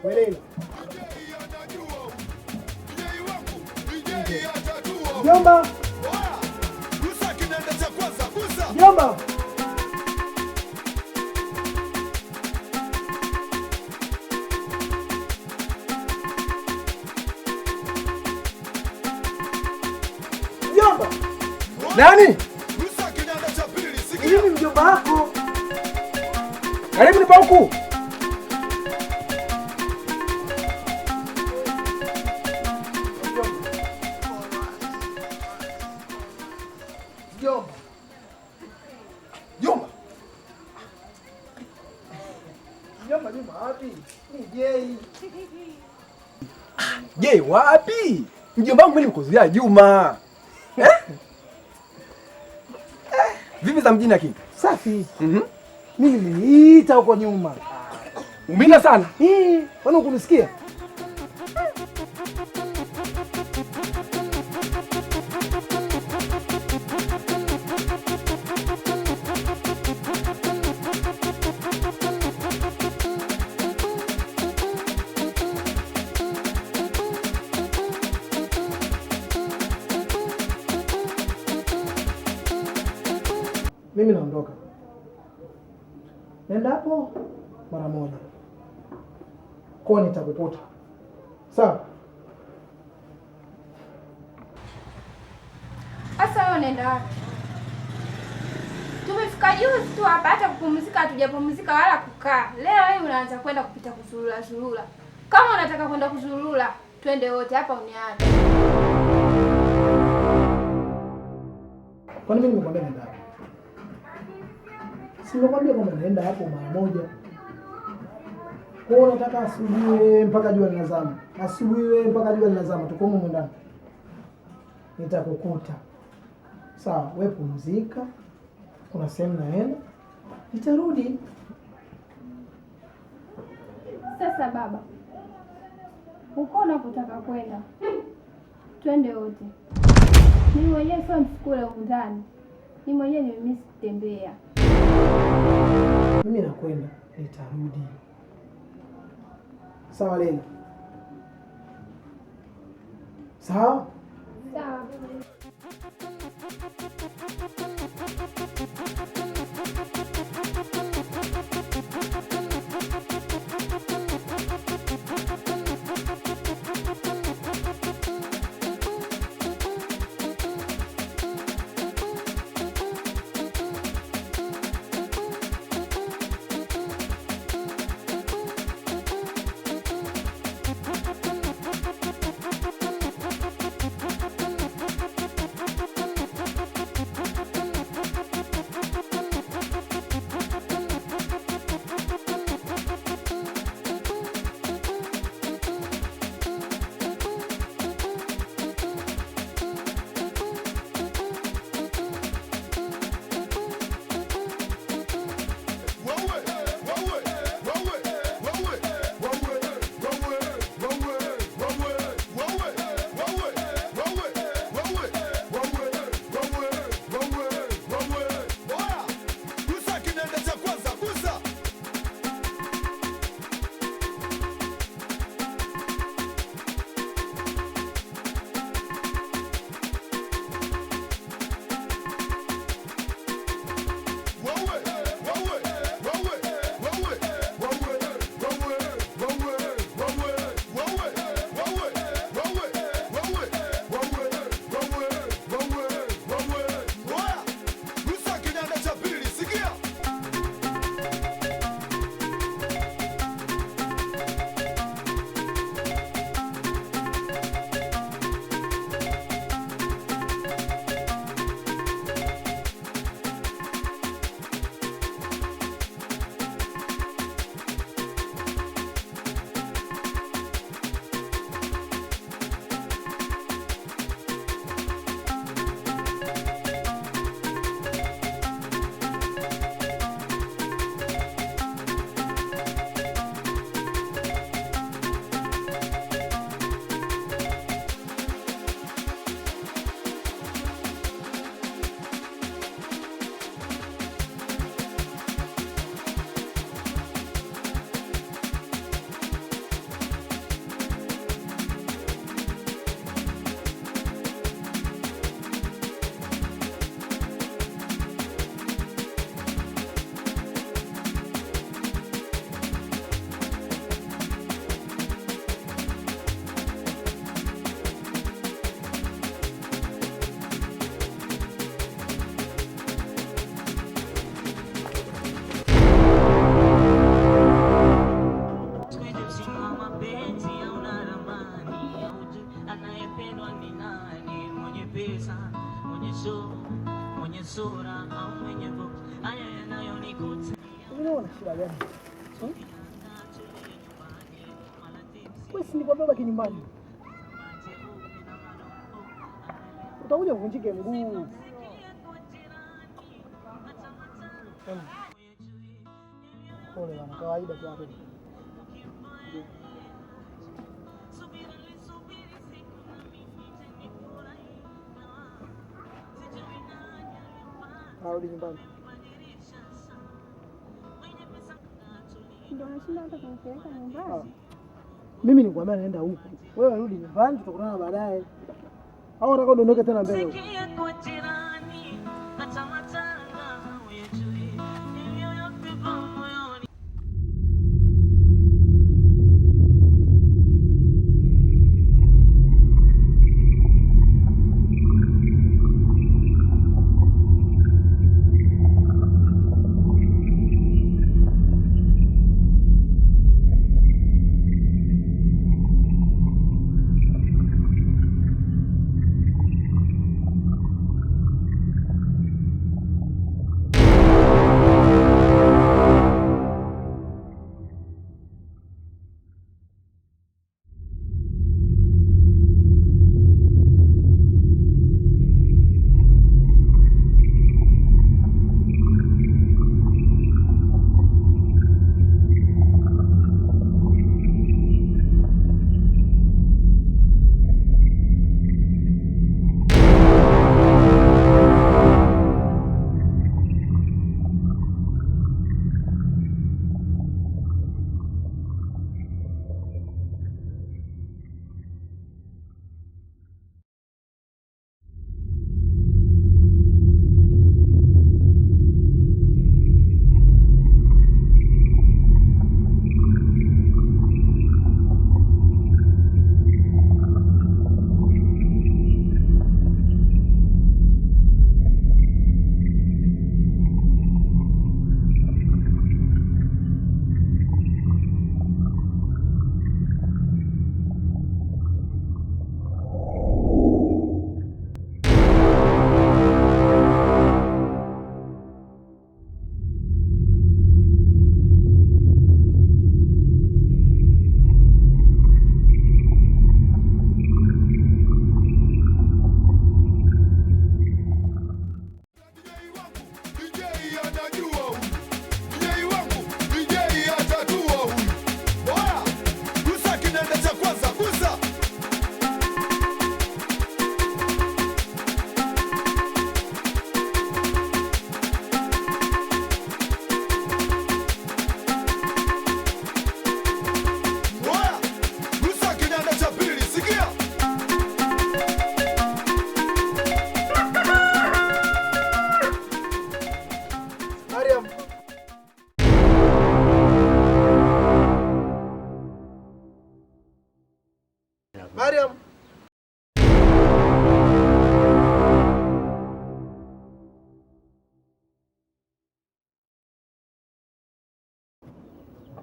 Welela. Jomba. Jomba. Jomba. Nani? Mimi mjomba wako. Karibu nipa huku. Jomba. Jomba. Jomba wapi? Ni Jei. Je, wapi? Mjomba wangu mimi nimekuzuia Juma. Vipi za mjini lakini? Safi. Mimi niliita huko nyuma. Umina sana. Kwani ukunisikia? Mimi naondoka. Nenda hapo mara moja. Kwa nitakukuta. Sawa? Sasa wewe unaenda wapi? Tumefika juzi tu hapa, hata kupumzika hatujapumzika wala kukaa. Leo hii unaanza kwenda kupita kuzurura. Kama unataka kwenda kuzurura, twende wote hapa uniache. Kwani mimi nimekwambia nenda hapo? Simekwambia kwamba naenda hapo mara moja. Kwa hiyo nataka asubuhi mpaka jua linazama. Asubuhi mpaka jua linazama tuko huko ndani. Nitakukuta. Sawa, wewe pumzika. Kuna sehemu naenda. Nitarudi. Sasa baba, uko unapotaka kwenda, twende wote. Mimi mwenyewe sio msukule huko ndani. Mimi mwenyewe nimemiss kutembea. Mimi nakwenda, nitarudi. Sawa Leila? Sawa? Sawa. pesa, mwenye sura au mwenye book, haya yanayonikuta. Unaona shida gani? Wewe si niko baba kinyumbani. Utakuja kuvunjike mguu. Pole bana, kawaida tu hapo. Arudi nyumbani. Ndio nashinda hata kunipeleka nyumbani. Mimi nikwambia naenda huku. Wewe rudi nyumbani, tutakutana baadaye. Au unataka udondoke tena mbele huko? Mariam.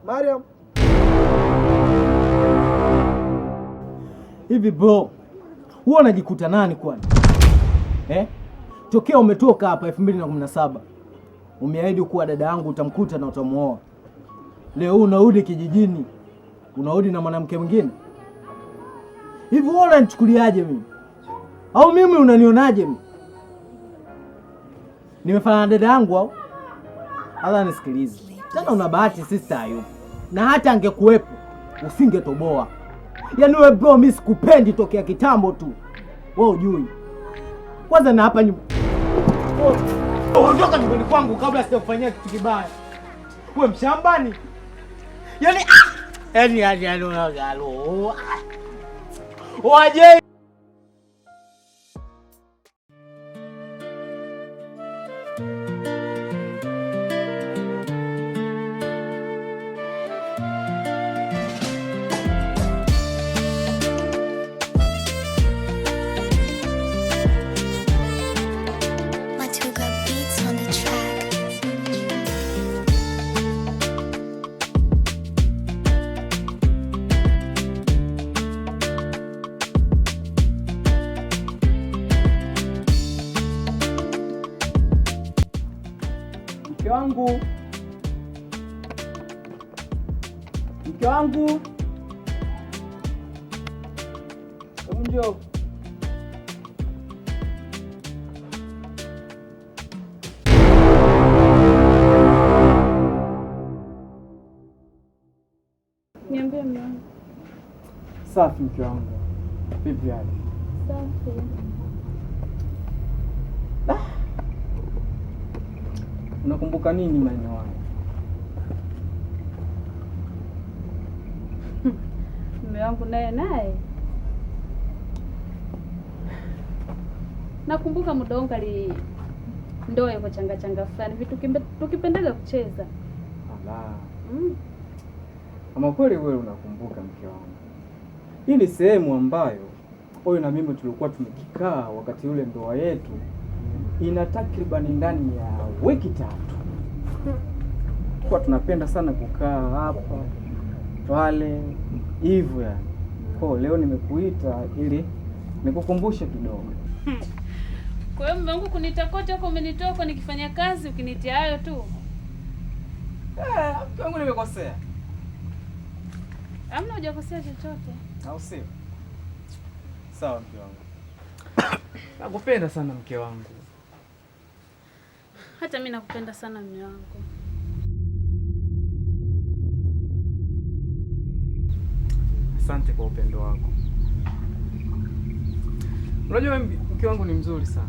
Mariam. Hivi bro, huwa unajikuta nani kwani? Tokea umetoka hapa 2017 umeahidi kuwa dada yangu utamkuta na utamuoa. Leo unarudi kijijini, unarudi na mwanamke mwingine. Hivi wewe unanichukuliaje mimi? Au mimi unanionaje mimi? Nimefanya na dada yangu au? Hata nisikilize. Tena una bahati sister hayupo. Na hata angekuwepo usingetoboa. Yaani wewe bro, mimi sikupendi tokea kitambo tu. Wewe hujui. Kwanza na hapa ondoka nyumbani kwangu kabla sijakufanyia kitu kibaya. Wewe mshambani. Yaani unagalo. Waje Mke wangu, mke wangu, hebu njoo. Niambie mume wangu. Safi mke wangu. Vipi hali? Safi. Unakumbuka nini maneno haya? Mume wangu naye nakumbuka muda wangu ndoa yuko changa fulani vitu tukipendaga kucheza. Ala. Ama kweli wewe unakumbuka mke wangu. Hii ni sehemu ambayo huyu na mimi tulikuwa tumekikaa wakati ule ndoa yetu ina takribani ndani ya wiki 3. Kwa tunapenda sana kukaa hapa pale hivyo yani. Kwa leo nimekuita ili nikukumbushe kidogo. Kwa hiyo mume wangu kunita kote huko umenitoa huko nikifanya kazi ukinitia hayo tu. Mke wangu nimekosea. Hamna hujakosea chochote. Au sio? Sawa mke wangu. Nakupenda sana mke wangu. Hata mimi nakupenda sana mume wangu. Asante kwa upendo wako. Unajua mke wangu ni mzuri sana.